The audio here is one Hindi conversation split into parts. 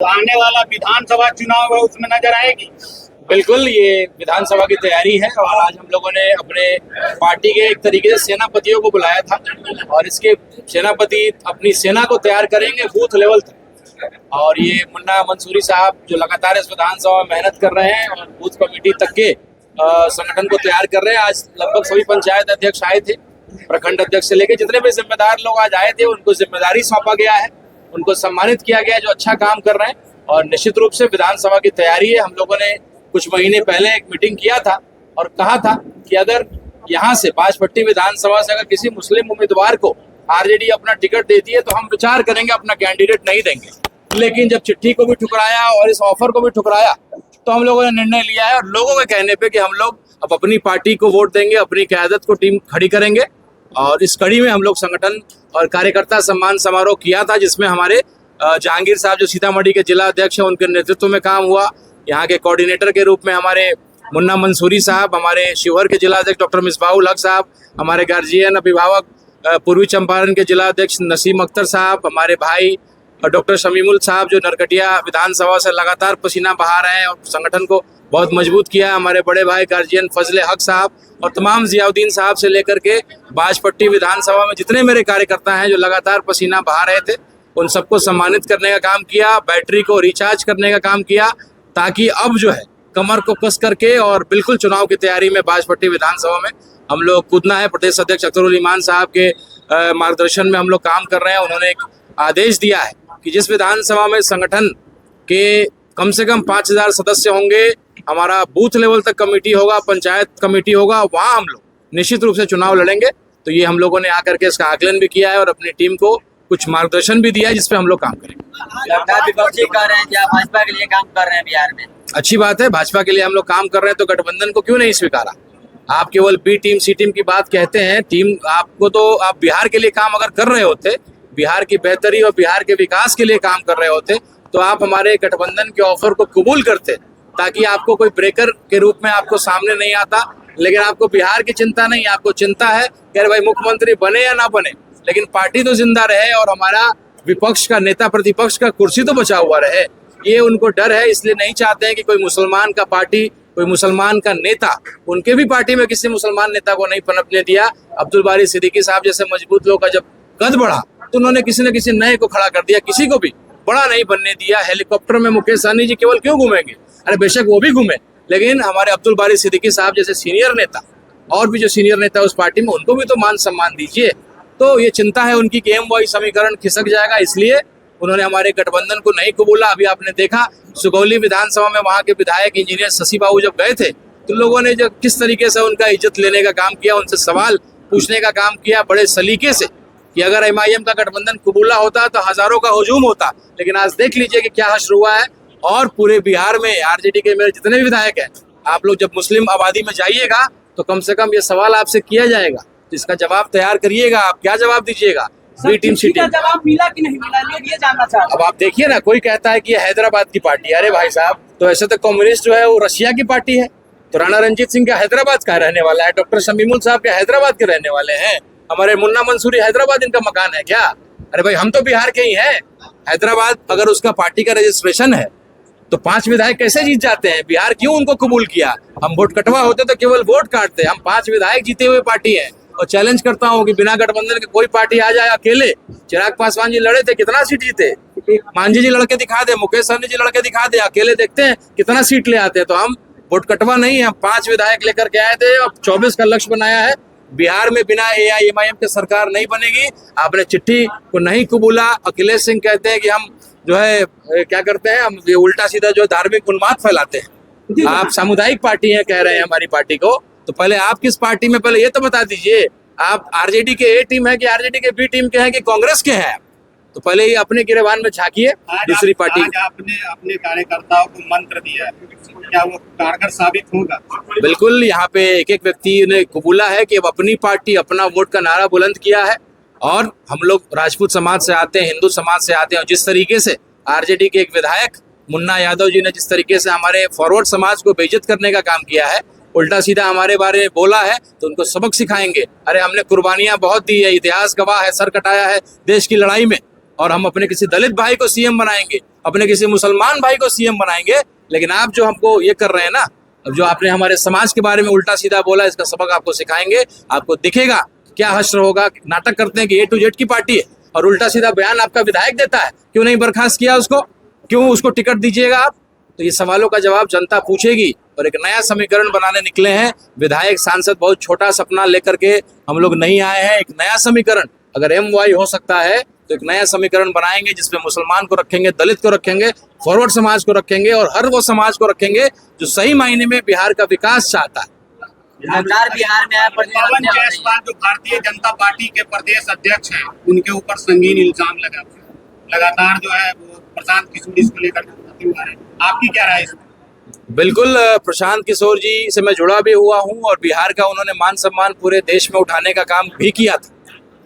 तो आने वाला विधानसभा चुनाव है उसमें नजर आएगी। बिल्कुल, ये विधानसभा की तैयारी है और आज हम लोगों ने अपने पार्टी के एक तरीके से सेनापतियों को बुलाया था और इसके सेनापति अपनी सेना को तैयार करेंगे बूथ लेवल तक। और ये मुन्ना मंसूरी साहब जो लगातार इस विधानसभा में मेहनत कर रहे हैं और बूथ कमेटी तक के संगठन को तैयार कर रहे हैं। आज लगभग सभी पंचायत अध्यक्ष आए थे, प्रखंड अध्यक्ष से लेकर जितने भी जिम्मेदार लोग आज आए थे उनको जिम्मेदारी सौंपा गया है, उनको सम्मानित किया गया है जो अच्छा काम कर रहे हैं। और निश्चित रूप से विधानसभा की तैयारी है। हम लोगों ने कुछ महीने पहले एक मीटिंग किया था और कहा था कि अगर यहाँ से बाजपट्टी विधानसभा से अगर किसी मुस्लिम उम्मीदवार को आरजेडी अपना टिकट देती है तो हम विचार करेंगे, अपना कैंडिडेट नहीं देंगे। लेकिन जब चिट्ठी को भी ठुकराया और इस ऑफर को भी ठुकराया तो हम लोगों ने निर्णय लिया है और लोगों के कहने पे कि हम लोग अब अपनी पार्टी को वोट देंगे, अपनी क़यादत को टीम खड़ी करेंगे। और इस कड़ी में हम लोग संगठन और कार्यकर्ता सम्मान समारोह किया था जिसमें हमारे जहांगीर साहब जो सीतामढ़ी के जिला अध्यक्ष हैं उनके नेतृत्व में काम हुआ। यहाँ के कोऑर्डिनेटर के रूप में हमारे मुन्ना मंसूरी साहब, हमारे शिवहर के जिला अध्यक्ष डॉक्टर मिसबाहुल हक साहब, हमारे गार्जियन अभिभावक पूर्वी चंपारण के जिला अध्यक्ष नसीम अख्तर साहब, हमारे भाई डॉक्टर शमीमुल साहब जो नरकटिया विधानसभा से लगातार पसीना बहा रहे हैं और संगठन को बहुत मजबूत किया है, हमारे बड़े भाई गार्जियन फजले हक साहब और तमाम जियाउद्दीन साहब से लेकर के बाजपट्टी विधानसभा में जितने मेरे कार्यकर्ता हैं जो लगातार पसीना बहा रहे थे उन सबको सम्मानित करने का काम किया, बैटरी को रिचार्ज करने का काम किया, ताकि अब जो है कमर को कस करके और बिल्कुल चुनाव की तैयारी में बाजपट्टी विधानसभा में हम लोग कूदना है। प्रदेश अध्यक्ष अख्तरुल ईमान साहब के मार्गदर्शन में हम लोग काम कर रहे हैं। उन्होंने एक आदेश दिया है कि जिस विधानसभा में संगठन के कम से कम 5000 सदस्य होंगे, हमारा बूथ लेवल तक कमेटी होगा, पंचायत कमेटी होगा, वहाँ हम लोग निश्चित रूप से चुनाव लड़ेंगे। तो ये हम लोगों ने आकर के इसका आकलन भी किया है और अपनी टीम को कुछ मार्गदर्शन भी दिया है जिसपे हम लोग काम करेंगे। विपक्षी कह रहे हैं कि आप भाजपा के लिए काम कर रहे हैं बिहार में। अच्छी बात है, भाजपा के लिए हम लोग काम कर रहे हैं तो गठबंधन को क्यों नहीं स्वीकारा। आप केवल बी टीम सी टीम की बात कहते हैं, टीम आपको तो आप बिहार के लिए काम अगर कर रहे होते, बिहार की बेहतरी और बिहार के विकास के लिए काम कर रहे होते तो आप हमारे गठबंधन के ऑफर को कबूल करते, ताकि आपको कोई ब्रेकर के रूप में आपको सामने नहीं आता। लेकिन आपको बिहार की चिंता नहीं, आपको चिंता है कि अरे भाई मुख्यमंत्री बने या ना बने लेकिन पार्टी तो जिंदा रहे और हमारा विपक्ष का नेता प्रतिपक्ष का कुर्सी तो बचा हुआ रहे। ये उनको डर है, इसलिए नहीं चाहते हैं कि कोई मुसलमान का पार्टी, कोई मुसलमान का नेता, उनके भी पार्टी में किसी मुसलमान नेता को नहीं पनपने दिया। अब्दुल बारी सिद्दीकी साहब जैसे मजबूत लोग का जब कद बढ़ा तो उन्होंने किसी न किसी नए को खड़ा कर दिया, किसी को भी बड़ा नहीं बनने दिया। हेलीकॉप्टर में मुकेश सहनी जी केवल क्यों घूमेंगे, अरे बेशक वो भी घूमे, लेकिन हमारे अब्दुल बारी सिद्दीकी साहब जैसे सीनियर नेता और भी जो सीनियर नेता उस पार्टी में उनको भी तो मान सम्मान दीजिए। तो ये चिंता है उनकी कि एम वाई समीकरण खिसक जाएगा, इसलिए उन्होंने हमारे गठबंधन को नहीं कबूला। अभी आपने देखा सुगौली विधानसभा में वहाँ के विधायक इंजीनियर शशि बाबू जब गए थे तो लोगों ने जो किस तरीके से उनका इज्जत लेने का काम किया, उनसे सवाल पूछने का काम किया बड़े सलीके से, कि अगर एमआईएम का गठबंधन कबूला होता तो हजारों का हुजूम होता। लेकिन आज देख लीजिए कि क्या हश्र हुआ है। और पूरे बिहार में आरजेडी के मेरे जितने भी विधायक हैं, आप लोग जब मुस्लिम आबादी में जाइएगा तो कम से कम ये सवाल आपसे किया जाएगा, इसका जवाब तैयार करिएगा। आप क्या जवाब दीजिएगा, बी टीम सी टीम जवाब मिला कि नहीं मिला ये जानना चाहता। अब आप देखिए ना, कोई कहता है कि ये हैदराबाद की पार्टी है। अरे भाई साहब, तो ऐसे तो कम्युनिस्ट जो है वो रशिया की पार्टी है, तो राणा रंजीत सिंह का हैदराबाद का रहने वाला है, डॉक्टर शमीमुल साहब के हैदराबाद के रहने वाले हैं, हमारे मुन्ना मंसूरी हैदराबाद इनका मकान है क्या। अरे भाई हम तो बिहार के ही हैं। हैदराबाद अगर उसका पार्टी का रजिस्ट्रेशन है तो 5 विधायक कैसे जीत जाते हैं, बिहार क्यों उनको कबूल किया। हम वोट कटवा होते तो केवल वोट काटते, हम 5 विधायक जीते हुए पार्टी है। और चैलेंज करता हूँ कि बिना गठबंधन के कोई पार्टी आ जाए अकेले। चिराग पासवान जी लड़े थे, कितना सीट जीते, मांझी जी लड़के दिखा दे, मुकेश सहनी जी लड़के दिखा दे, अकेले देखते हैं कितना सीट ले आते हैं। तो हम वोट कटवा नहीं, हम 5 विधायक लेकर के आए थे और 24 का लक्ष्य बनाया है। बिहार में बिना एआईएमआईएम के सरकार नहीं बनेगी। आपने चिट्ठी को नहीं कबूला। अखिलेश सिंह कहते हैं कि हम जो है क्या करते हैं, हम ये उल्टा सीधा जो धार्मिक उन्माद फैलाते हैं। आप सामुदायिक पार्टी है कह रहे हैं हमारी पार्टी को, तो पहले आप किस पार्टी में, पहले ये तो बता दीजिए। आप आरजेडी के ए टीम है कि आरजेडी के बी टीम के हैं कि कांग्रेस के हैं, तो पहले ये अपने गिरेबान में झांकिए। दूसरी पार्टी आपने अपने कार्यकर्ताओं को मंत्र दिया है, क्या वो कारगर साबित होगा? बिल्कुल, यहाँ पे एक एक व्यक्ति ने कबूला है कि अब अपनी पार्टी अपना वोट का नारा बुलंद किया है। और हम लोग राजपूत समाज से आते हैं, हिंदू समाज से आते हैं, और जिस तरीके से आरजेडी के एक विधायक मुन्ना यादव जी ने जिस तरीके से हमारे फॉरवर्ड समाज को बेइज्जत करने का काम किया है, उल्टा सीधा हमारे बारे में बोला है, तो उनको सबक सिखाएंगे। अरे हमने कुर्बानियां बहुत दी है, इतिहास गवाह है, सर कटाया है देश की लड़ाई में। और हम अपने किसी दलित भाई को सीएम बनाएंगे, अपने किसी मुसलमान भाई को सीएम बनाएंगे। लेकिन आप जो हमको ये कर रहे हैं ना, अब जो आपने हमारे समाज के बारे में उल्टा सीधा बोला, इसका सबक आपको सिखाएंगे। आपको दिखेगा क्या हश्र होगा। नाटक करते हैं कि A to Z की पार्टी है और उल्टा सीधा बयान आपका विधायक देता है, क्यों नहीं बर्खास्त किया उसको, क्यों उसको टिकट दीजिएगा आप। तो ये सवालों का जवाब जनता पूछेगी। और एक नया समीकरण बनाने निकले हैं विधायक सांसद, बहुत छोटा सपना लेकर के हम लोग नहीं आए हैं। एक नया समीकरण, अगर MY हो सकता है तो एक नया समीकरण बनाएंगे जिसमें मुसलमान को रखेंगे, दलित को रखेंगे, फॉरवर्ड समाज को रखेंगे और हर वो समाज को रखेंगे जो सही मायने में बिहार का विकास चाहता है। लगातार बिहार में आया पवन जायसवाल जो भारतीय जनता पार्टी के प्रदेश अध्यक्ष हैं, उनके ऊपर संगीन इल्जाम लगा, लगातार जो है वो प्रशांत किशोर इसको लेकर, आपकी क्या राय है? बिल्कुल, प्रशांत किशोर जी से मैं जुड़ा भी हुआ हूं और बिहार का उन्होंने मान सम्मान पूरे देश में उठाने का काम भी किया था।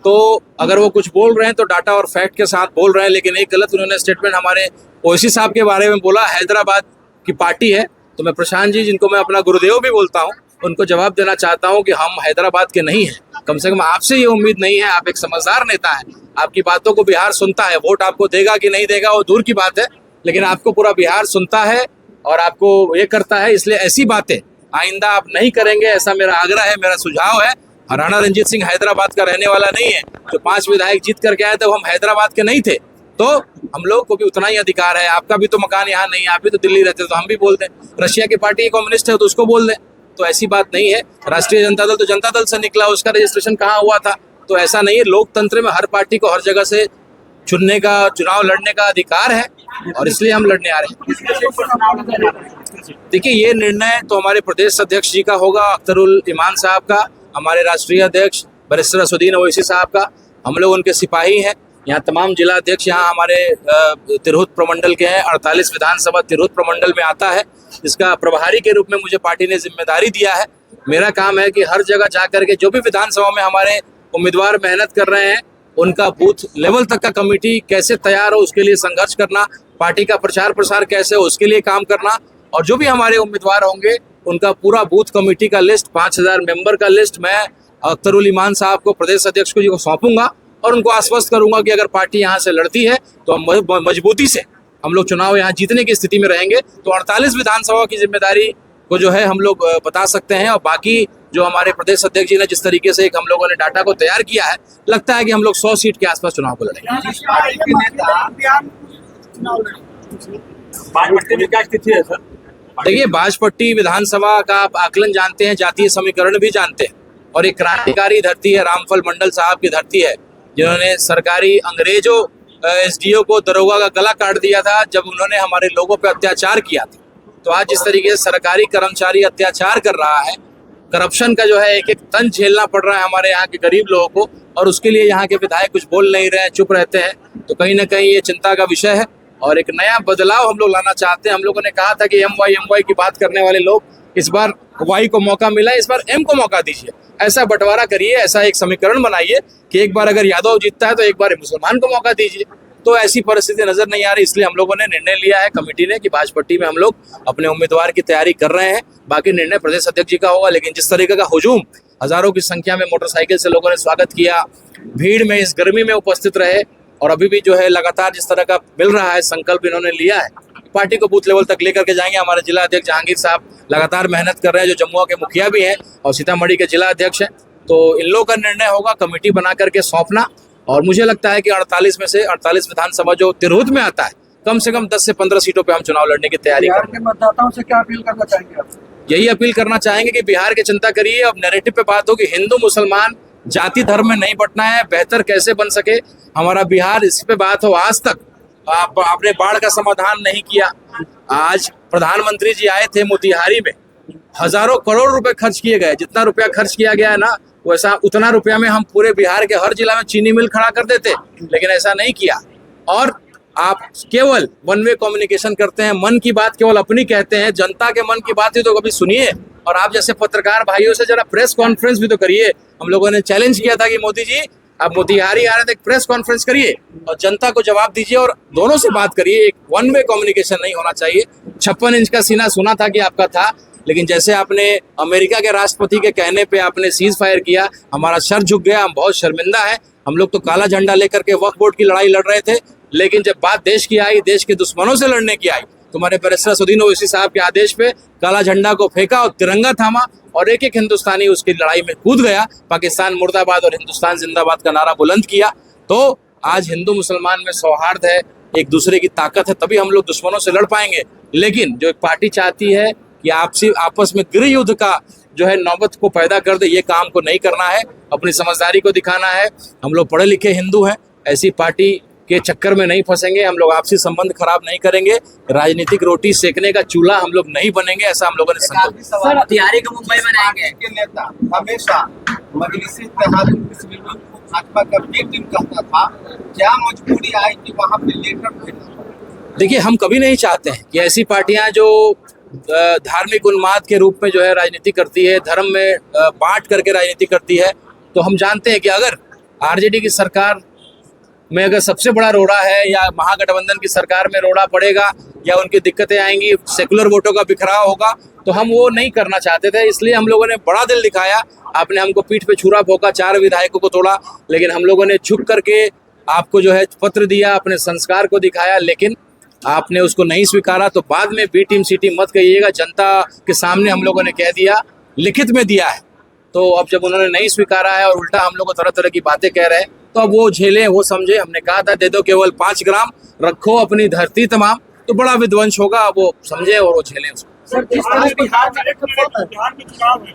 तो अगर वो कुछ बोल रहे हैं तो डाटा और फैक्ट के साथ बोल रहे हैं। लेकिन एक गलत उन्होंने स्टेटमेंट हमारे ओवैसी साहब के बारे में बोला, हैदराबाद की पार्टी है। तो मैं प्रशांत जी, जिनको मैं अपना गुरुदेव भी बोलता हूँ, उनको जवाब देना चाहता हूँ कि हम हैदराबाद के नहीं हैं। कम से कम आपसे ये उम्मीद नहीं है, आप एक समझदार नेता हैं, आपकी बातों को बिहार सुनता है। वोट आपको देगा कि नहीं देगा वो दूर की बात है, लेकिन आपको पूरा बिहार सुनता है और आपको ये करता है। इसलिए ऐसी बातें आइंदा आप नहीं करेंगे, ऐसा मेरा आग्रह है, मेरा सुझाव है। राणा रंजीत सिंह हैदराबाद का रहने वाला नहीं है। जो 5 विधायक जीत करके आए थे वो हम हैदराबाद के नहीं थे। तो हम लोग को भी उतना ही अधिकार है। आपका भी तो मकान यहाँ नहीं है, आप भी तो दिल्ली रहते, तो हम भी बोल दें। रशिया की पार्टी कम्युनिस्ट है तो उसको बोल दें, तो ऐसी बात नहीं है। राष्ट्रीय जनता दल तो जनता दल से निकला, उसका रजिस्ट्रेशन कहाँ हुआ था। तो ऐसा नहीं है। लोकतंत्र में हर पार्टी को हर जगह से चुनने का, चुनाव लड़ने का अधिकार है और इसलिए हम लड़ने आ रहे हैं। देखिए, ये निर्णय तो हमारे प्रदेश अध्यक्ष जी का होगा, अख्तरुल ईमान साहब का, हमारे राष्ट्रीय अध्यक्ष बैरिस्टर असदुद्दीन ओवैसी साहब का। हम लोग उनके सिपाही हैं। यहाँ तमाम जिला अध्यक्ष यहाँ हमारे तिरहुत प्रमंडल के हैं। 48 विधानसभा तिरहुत प्रमंडल में आता है, जिसका प्रभारी के रूप में मुझे पार्टी ने जिम्मेदारी दिया है। मेरा काम है कि हर जगह जा करके जो भी विधानसभा में हमारे उम्मीदवार मेहनत कर रहे हैं, उनका बूथ लेवल तक का कमेटी कैसे तैयार हो उसके लिए संघर्ष करना, पार्टी का प्रचार प्रसार कैसे हो उसके लिए काम करना, और जो भी हमारे उम्मीदवार होंगे उनका पूरा बूथ कमेटी का लिस्ट, 5000 मेंबर का लिस्ट मैं अख्तरुल ईमान साहब को, प्रदेश अध्यक्ष को सौंपूंगा और उनको आश्वस्त करूंगा कि अगर पार्टी यहाँ से लड़ती है तो हम मजबूती से हम लोग चुनाव यहाँ जीतने की स्थिति में रहेंगे। तो 48 विधानसभा की जिम्मेदारी को जो है हम लोग बता सकते हैं। और बाकी जो हमारे प्रदेश अध्यक्ष जी ने जिस तरीके से हम लोगों ने डाटा को तैयार किया है, लगता है कि हम लोग 100 सीट के आसपास चुनाव को लड़ेंगे। बाजपट्टी में क्या स्थिति है सर? देखिए, बाजपट्टी विधानसभा का आप आकलन जानते हैं, जातीय समीकरण भी जानते हैं, और एक क्रांतिकारी धरती है, रामफल मंडल साहब की धरती है, जिन्होंने सरकारी अंग्रेजों SDO को, दरोगा का गला काट दिया था जब उन्होंने हमारे लोगों पर अत्याचार किया था। तो आज जिस तरीके से सरकारी कर्मचारी अत्याचार कर रहा है, करप्शन का जो है एक एक तन झेलना पड़ रहा है हमारे यहाँ के गरीब लोगों को, और उसके लिए यहाँ के विधायक कुछ बोल नहीं रहे हैं, चुप रहते हैं, तो कहीं ना कहीं ये चिंता का विषय है। और एक नया बदलाव हम लोग लाना चाहते हैं। हम लोगों ने कहा था कि MY की बात करने वाले लोग, इस बार Y को मौका मिला, इस बार M को मौका दीजिए। ऐसा बंटवारा करिए, ऐसा एक समीकरण बनाइए कि एक बार अगर यादव जीतता है तो एक बार मुसलमान को मौका दीजिए। तो ऐसी परिस्थिति नजर नहीं आ रही, इसलिए हम लोगों ने निर्णय लिया है कमेटी ने कि बाजपट्टी में हम लोग अपने उम्मीदवार की तैयारी कर रहे हैं। बाकी निर्णय प्रदेश अध्यक्ष जी का होगा। लेकिन जिस तरीके का हुजूम, हजारों की संख्या में मोटरसाइकिल से लोगों ने स्वागत किया, भीड़ में इस गर्मी में उपस्थित रहे, और अभी भी जो है लगातार जिस तरह का मिल रहा है संकल्प इन्होंने लिया है, पार्टी को बूथ लेवल तक लेकर के जाएंगे। हमारे जिला अध्यक्ष जहांगीर साहब लगातार मेहनत कर रहे हैं, जो जमुआ के मुखिया भी हैं और सीतामढ़ी के जिला अध्यक्ष हैं। तो इन लोगों का निर्णय होगा कमेटी बना करके सौंपना, और मुझे लगता है कि 48 में से 48 विधानसभा जो तिरहुत में आता है, कम से कम 10 से 15 सीटों पे हम चुनाव लड़ने की तैयारी करेंगे। मतदाताओं से क्या अपील करना चाहेंगे आप? यही अपील करना चाहेंगे कि बिहार की चिंता करिए। अब नैरेटिव पे बात हो कि हिंदू मुसलमान जाति धर्म में नहीं बंटना है, बेहतर कैसे बन सके हमारा बिहार, इस पे बात हो। आज तक आपने बाढ़ का समाधान नहीं किया। आज प्रधानमंत्री जी आए थे मोतिहारी में, हजारों करोड़ रुपए खर्च किए गए। जितना रुपया खर्च किया गया है ना, वैसा उतना रुपया में हम पूरे बिहार के हर जिला में चीनी मिल खड़ा कर देते, लेकिन ऐसा नहीं किया। और आप केवल वन वे कम्युनिकेशन करते हैं, मन की बात केवल अपनी कहते हैं। जनता के मन की बात ही तो कभी सुनिए, और आप जैसे पत्रकार भाइयों से जरा प्रेस कॉन्फ्रेंस भी तो करिए। हम लोगों ने चैलेंज किया था कि मोदी जी आप मोतिहारी आ रहे थे, एक प्रेस कॉन्फ्रेंस करिए और जनता को जवाब दीजिए और दोनों से बात करिए। एक वन वे कम्युनिकेशन नहीं होना चाहिए। 56 इंच का सीना सुना था कि आपका था, लेकिन जैसे आपने अमेरिका के राष्ट्रपति के कहने पे आपने सीज फायर किया, हमारा सर झुक गया। हम बहुत शर्मिंदा है हम लोग तो काला झंडा लेकर के वक्फ बोर्ड की लड़ाई लड़ रहे थे, लेकिन जब बात देश की आई, देश के दुश्मनों से लड़ने की आई, तो हमारे बैरिस्टर असदुद्दीन ओवैसी साहब के आदेश पे काला झंडा को फेंका और तिरंगा थामा और एक एक हिंदुस्तानी उसकी लड़ाई में कूद गया, पाकिस्तान मुर्दाबाद और हिंदुस्तान जिंदाबाद का नारा बुलंद किया। तो आज हिंदू मुसलमान में सौहार्द है, एक दूसरे की ताकत है, तभी हम लोग दुश्मनों से लड़ पाएंगे। लेकिन जो एक पार्टी चाहती है कि आपस में गृह युद्ध का जो है नौबत को पैदा कर दे, ये काम को नहीं करना है, अपनी समझदारी को दिखाना है। हम लोग पढ़े लिखे हिंदू हैं, ऐसी पार्टी के चक्कर में नहीं फंसेंगे, हम लोग आपसी संबंध खराब नहीं करेंगे, राजनीतिक रोटी सेकने का चूल्हा हम लोग नहीं बनेंगे, ऐसा हम लोगों ने संकल्प। मोतिहारी को मुंबई बनाएंगे। के नेता हमेशा मजलिस इत्तेहाद भाजपा का बी टीम कहता था, क्या मजबूरी आई कि वहां पे लेटर भेजना? देखिए, हम कभी नहीं चाहते हैं कि ऐसी पार्टियां जो धार्मिक उन्माद के रूप में जो है राजनीति करती है, धर्म में बांट करके राजनीति करती है। तो हम जानते हैं कि अगर आरजेडी की सरकार में अगर सबसे बड़ा रोड़ा है या महागठबंधन की सरकार में रोड़ा पड़ेगा या उनकी दिक्कतें आएंगी, सेकुलर वोटों का बिखराव होगा, तो हम वो नहीं करना चाहते थे। इसलिए हम लोगों ने बड़ा दिल दिखाया, आपने हमको पीठ पे छुरा भोंका, 4 विधायकों को तोड़ा, लेकिन हम लोगों ने झुक करके आपको जो है पत्र दिया, अपने संस्कार को दिखाया, लेकिन आपने उसको नहीं स्वीकारा। तो बाद में बी टीम सी टीम मत कहिएगा, जनता के सामने हम लोगों ने कह दिया, लिखित में दिया है। तो अब जब उन्होंने नहीं स्वीकारा है और उल्टा हम लोग को तरह तरह की बातें कह रहे हैं, तो अब वो झेलें, वो समझे। हमने कहा था दे दो केवल 5 ग्राम, रखो अपनी धरती तमाम, तो बड़ा विध्वंस होगा, वो समझे और वो झेलें उसको। सर, जिस तरह बिहार में चुनाव है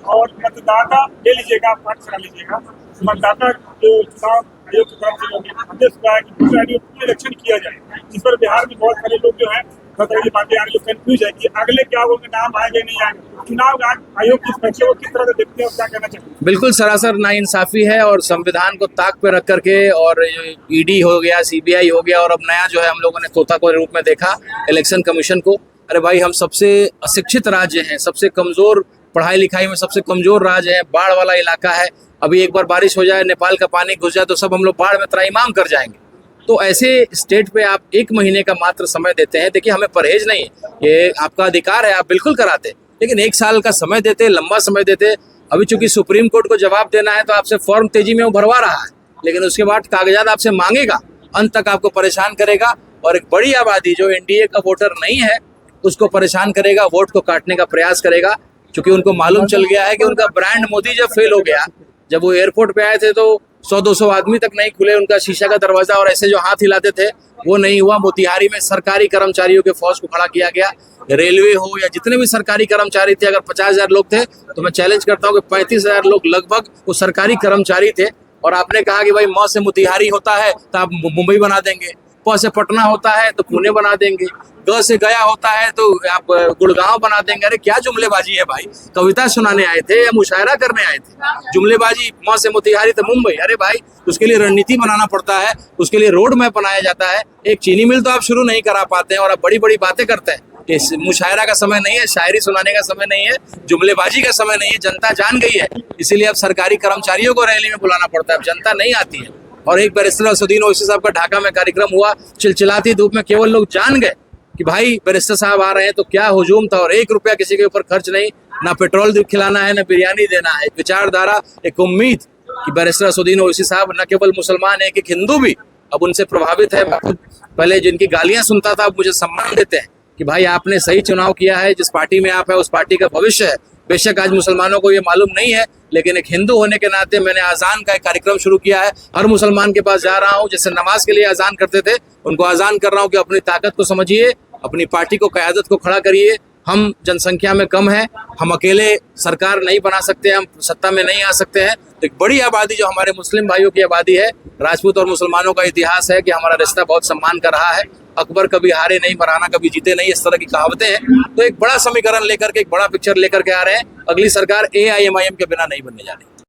और मतदाता ले लीजिएगा, आप पाठ करा लीजिएगा, मतदाता जो चुनाव आयोग की तरफ से आदेश हुआ है कि दूसरे आयोग में इलेक्शन किया जाए, जिस पर बिहार में बहुत सारे लोग जो है तरह की बातें आ रही, जो कंफ्यूज है कि अगले क्या उनके नाम आएंगे नहीं आएंगे। चुनाव आयोग की फैसले को किस तरह से देखते हैं और क्या कहना चाहिए? बिल्कुल सरासर नाइंसाफी है और संविधान को ताक पे रख करके, और ईडी हो गया, सीबीआई हो गया, और अब नया जो है हम लोगों ने तोता को रूप में देखा इलेक्शन कमीशन को। अरे भाई, हम सबसे अशिक्षित राज्य हैं, सबसे कमजोर, पढ़ाई लिखाई में सबसे कमजोर राज्य है, बाढ़ वाला इलाका है। अभी एक बार बारिश हो जाए, नेपाल का पानी घुस जाए तो सब हम लोग बाढ़ में त्राहिमाम कर जाएंगे। तो ऐसे स्टेट पे आप 1 महीने का मात्र समय देते हैं। देखिए, हमें परहेज नहीं है, ये आपका अधिकार है, आप बिल्कुल कराते, लेकिन 1 साल का समय देते, लंबा समय देते। अभी चूंकि सुप्रीम कोर्ट को जवाब देना है तो आपसे फॉर्म तेजी में वो भरवा रहा है, लेकिन उसके बाद कागजात आपसे मांगेगा, अंत तक आपको परेशान करेगा। और एक बड़ी आबादी जो एनडीए का वोटर नहीं है उसको परेशान करेगा, वोट को काटने का प्रयास करेगा, क्योंकि उनको मालूम चल गया है कि उनका ब्रांड मोदी जब फेल हो गया, जब वो एयरपोर्ट पे आए थे तो 100-200 आदमी तक नहीं खुले उनका शीशा का दरवाजा, और ऐसे जो हाथ हिलाते थे वो नहीं हुआ। मोतिहारी में सरकारी कर्मचारियों के फौज को खड़ा किया गया, रेलवे हो या जितने भी सरकारी कर्मचारी थे, अगर 50,000 लोग थे तो मैं चैलेंज करता हूँ कि 35,000 लोग लगभग वो सरकारी कर्मचारी थे। और आपने कहा कि भाई म से मोतिहारी होता है तो आप मुंबई बना देंगे, प से पटना होता है तो पुणे बना देंगे, ग से गया होता है तो आप गुड़गांव बना देंगे। अरे क्या जुमलेबाजी है भाई, कविता सुनाने आए थे या मुशायरा करने आए थे? जुमलेबाजी, म से मोतिहारी तो मुंबई। अरे भाई, उसके लिए रणनीति बनाना पड़ता है, उसके लिए रोड मैप बनाया जाता है। एक चीनी मिल तो आप शुरू नहीं करा पाते हैं और आप बड़ी बड़ी बातें करते हैं। इस मुशायरा का समय नहीं है, शायरी सुनाने का समय नहीं है, जुमलेबाजी का समय नहीं है। जनता जान गई है, इसीलिए अब सरकारी कर्मचारियों को रैली में बुलाना पड़ता है, अब जनता नहीं आती है। और एक बैरिस्टर असदुद्दीन ओवैसी साहब का ढाका में कार्यक्रम हुआ, चिलचिलाती धूप में, केवल लोग जान गए कि भाई बैरिस्टर साहब आ रहे हैं, तो क्या हुजूम था। और 1 रुपया किसी के ऊपर खर्च नहीं, ना पेट्रोल खिलाना है, ना बिरयानी देना है। एक विचारधारा, एक उम्मीद कि बैरिस्टर असदुद्दीन ओवैसी साहब न केवल मुसलमान है, एक हिंदू भी अब उनसे प्रभावित है। पहले जिनकी गालियां सुनता था, अब मुझे सम्मान देते हैं कि भाई आपने सही चुनाव किया है, जिस पार्टी में आप है उस पार्टी का भविष्य है। बेशक आज मुसलमानों को ये मालूम नहीं है, लेकिन एक हिंदू होने के नाते मैंने अजान का एक कार्यक्रम शुरू किया है। हर मुसलमान के पास जा रहा हूँ, जैसे नमाज के लिए अजान करते थे, उनको अजान कर रहा हूँ कि अपनी ताकत को समझिए, अपनी पार्टी को, क़यादत को खड़ा करिए। हम जनसंख्या में कम है, हम अकेले सरकार नहीं बना सकते, हम सत्ता में नहीं आ सकते हैं। तो एक बड़ी आबादी जो हमारे मुस्लिम भाइयों की आबादी है, राजपूत और मुसलमानों का इतिहास है कि हमारा रिश्ता बहुत सम्मान का रहा है। अकबर कभी हारे नहीं, मराना कभी जीते नहीं, इस तरह की कहावतें हैं। तो एक बड़ा समीकरण लेकर के, एक बड़ा पिक्चर लेकर के आ रहे हैं। अगली सरकार AIMIM के बिना नहीं बनने जा रही।